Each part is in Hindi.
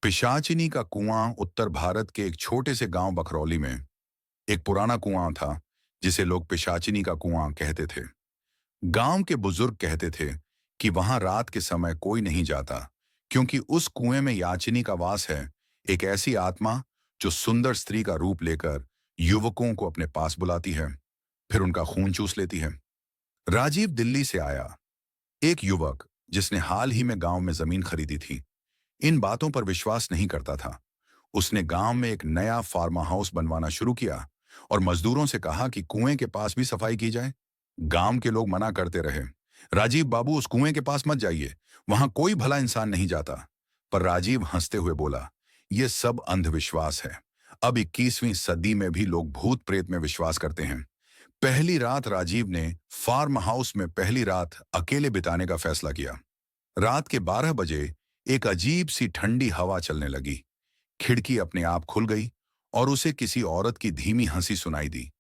पिशाचिनी का कुआं उत्तर भारत के एक छोटे से गांव बखरौली में एक पुराना कुआं था जिसे लोग पिशाचिनी का कुआं कहते थे। गांव के बुजुर्ग कहते थे कि वहां रात के समय कोई नहीं जाता क्योंकि उस कुएं में याचिनी का वास है, एक ऐसी आत्मा जो सुंदर स्त्री का रूप लेकर युवकों को अपने पास बुलाती है, फिर उनका खून चूस लेती है। राजीव दिल्ली से आया, एक युवक जिसने हाल ही में गांव में जमीन खरीदी थी, इन बातों पर विश्वास नहीं करता था। उसने गांव में एक नया फार्म हाउस बनवाना शुरू किया और मजदूरों से कहा कि कुएं के पास भी सफाई की जाए। गांव के लोग मना करते रहे, राजीव बाबू उस कुएं के पास मत जाइए, वहां कोई भला इंसान नहीं जाता। पर राजीव हंसते हुए बोला, यह सब अंधविश्वास है। अब 21वीं सदी में भी लोग भूत प्रेत में विश्वास करते हैं। पहली रात राजीव ने फार्म हाउस में पहली रात अकेले बिताने का फैसला किया। रात के 12 बजे एक अजीब सी ठंडी हवा चलने लगी। खिड़की अपने आप खुल गई और उसे किसी औरत की धीमी हंसी सुनाई दी।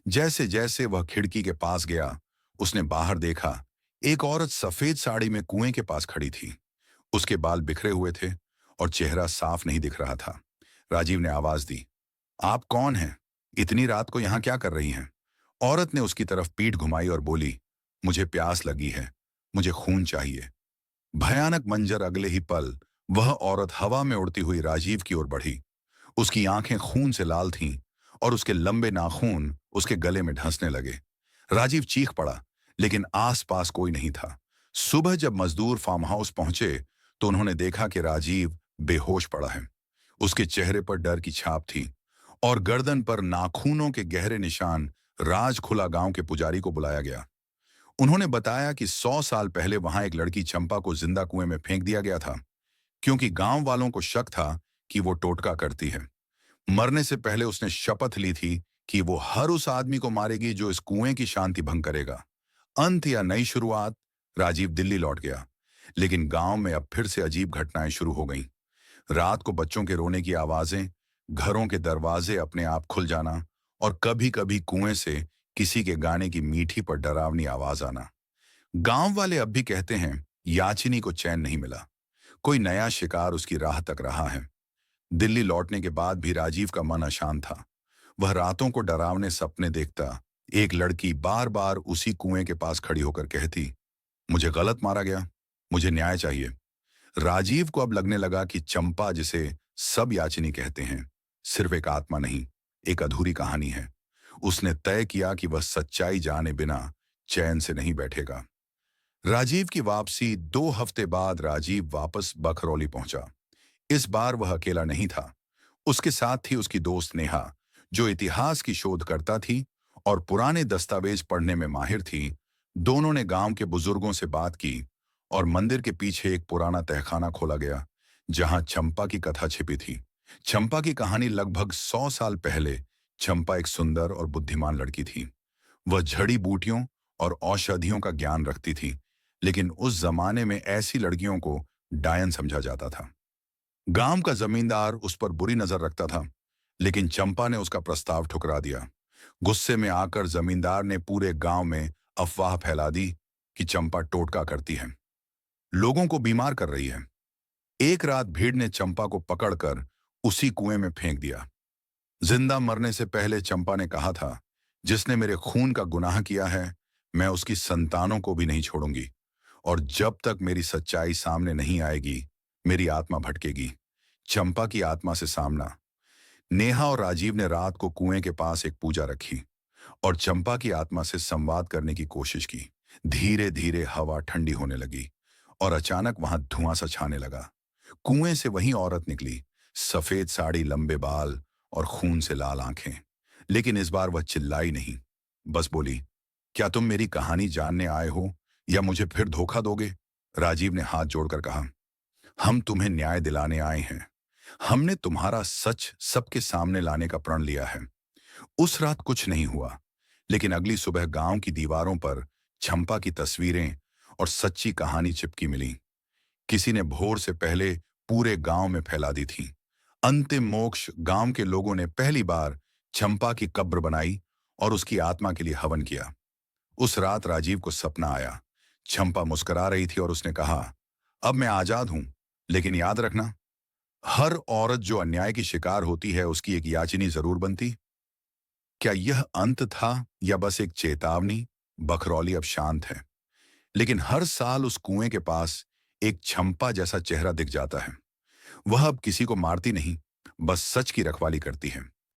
जैसे जैसे वह खिड़की के पास गया, उसने बाहर देखा, एक औरत सफेद साड़ी में कुएं के पास खड़ी थी। उसके बाल बिखरे हुए थे और चेहरा साफ नहीं दिख रहा था। राजीव ने आवाज दी, आप कौन हैं? इतनी रात को यहां क्या कर रही हैं? औरत ने उसकी तरफ पीठ घुमाई और बोली, मुझे प्यास लगी है, मुझे खून चाहिए। भयानक मंजर, अगले ही पल वह औरत हवा में उड़ती हुई राजीव की ओर बढ़ी। उसकी आंखें खून से लाल थीं और उसके लंबे नाखून उसके गले में ढंसने लगे। राजीव चीख पड़ा, लेकिन आसपास कोई नहीं था। सुबह जब मजदूर फार्म हाउस पहुंचे तो उन्होंने देखा कि राजीव बेहोश पड़ा है। उसके चेहरे पर डर की छाप थी और गर्दन पर नाखूनों के गहरे निशान। राजखुला गांव के पुजारी को बुलाया गया। उन्होंने बताया कि 100 साल पहले वहां एक लड़की चंपा को जिंदा कुएं में फेंक दिया गया था, क्योंकि गांव वालों को शक था कि वो टोटका करती है। मरने से पहले उसने शपथ ली थी कि वो हर उस आदमी को मारेगी जो इस कुएं की शांति भंग करेगा। अंत या नई शुरुआत? राजीव दिल्ली लौट गया, लेकिन गांव में अब फिर से अजीब घटनाएं शुरू हो गईं। रात को बच्चों के रोने की आवाजें, घरों के दरवाजे अपने आप खुल जाना और कभी-कभी कुएं से किसी के गाने की मीठी पर डरावनी आवाज आना। गांव वाले अब भी कहते हैं, याचिनी को चैन नहीं मिला, कोई नया शिकार उसकी राह तक रहा है। दिल्ली लौटने के बाद भी राजीव का मन अशांत था। वह रातों को डरावने सपने देखता। एक लड़की बार बार उसी कुएं के पास खड़ी होकर कहती, मुझे गलत मारा गया, मुझे न्याय चाहिए। राजीव को अब लगने लगा कि चंपा, जिसे सब याचिनी कहते हैं, सिर्फ एक आत्मा नहीं, एक अधूरी कहानी है। उसने तय किया कि वह सच्चाई जाने बिना चैन से नहीं बैठेगा। राजीव की वापसी 2 हफ्ते बाद राजीव वापस बखरौली पहुंचा। इस बार वह अकेला नहीं था। उसके साथ थी उसकी दोस्त नेहा, जो इतिहास की शोध करता थी और पुराने दस्तावेज पढ़ने में माहिर थी। दोनों ने गांव के बुजुर्गों से बात की और मंदिर के पीछे एक पुराना तहखाना खोला गया, जहां चंपा की कथा छिपी थी। चंपा की कहानी लगभग 100 साल पहले। चंपा एक सुंदर और बुद्धिमान लड़की थी। वह जड़ी बूटियों और औषधियों का ज्ञान रखती थी, लेकिन उस जमाने में ऐसी लड़कियों को डायन समझा जाता था। गांव का जमींदार उस पर बुरी नजर रखता था, लेकिन चंपा ने उसका प्रस्ताव ठुकरा दिया। गुस्से में आकर जमींदार ने पूरे गांव में अफवाह फैला दी कि चंपा टोटका करती है, लोगों को बीमार कर रही है। एक रात भीड़ ने चंपा को पकड़कर उसी कुएं में फेंक दिया। जिंदा मरने से पहले चंपा ने कहा था, जिसने मेरे खून का गुनाह किया है, मैं उसकी संतानों को भी नहीं छोड़ूंगी, और जब तक मेरी सच्चाई सामने नहीं आएगी, मेरी आत्मा भटकेगी। चंपा की आत्मा से सामना। नेहा और राजीव ने रात को कुएं के पास एक पूजा रखी और चंपा की आत्मा से संवाद करने की कोशिश की। धीरे धीरे हवा ठंडी होने लगी और अचानक वहां धुआं सा छाने लगा। कुएं से वही औरत निकली, सफेद साड़ी, लंबे बाल और खून से लाल आंखें। लेकिन इस बार वह चिल्लाई नहीं, बस बोली, क्या तुम मेरी कहानी जानने आए हो या मुझे फिर धोखा दोगे? राजीव ने हाथ जोड़कर कहा, हम तुम्हें न्याय दिलाने आए हैं। हमने तुम्हारा सच सबके सामने लाने का प्रण लिया है। उस रात कुछ नहीं हुआ, लेकिन अगली सुबह गांव की दीवारों पर चंपा की तस्वीरें और सच्ची कहानी चिपकी मिली। किसी ने भोर से पहले पूरे गांव में फैला दी थी। अंतिम मोक्ष। गांव के लोगों ने पहली बार चंपा की कब्र बनाई और उसकी आत्मा के लिए हवन किया। उस रात राजीव को सपना आया। चंपा मुस्कुरा रही थी और उसने कहा, अब मैं आजाद हूं, लेकिन याद रखना, हर औरत जो अन्याय की शिकार होती है उसकी एक याचिनी जरूर बनती। क्या यह अंत था या बस एक चेतावनी? बखरौली अब शांत है, लेकिन हर साल उस कुएं के पास एक छंपा जैसा चेहरा दिख जाता है। वह अब किसी को मारती नहीं, बस सच की रखवाली करती है।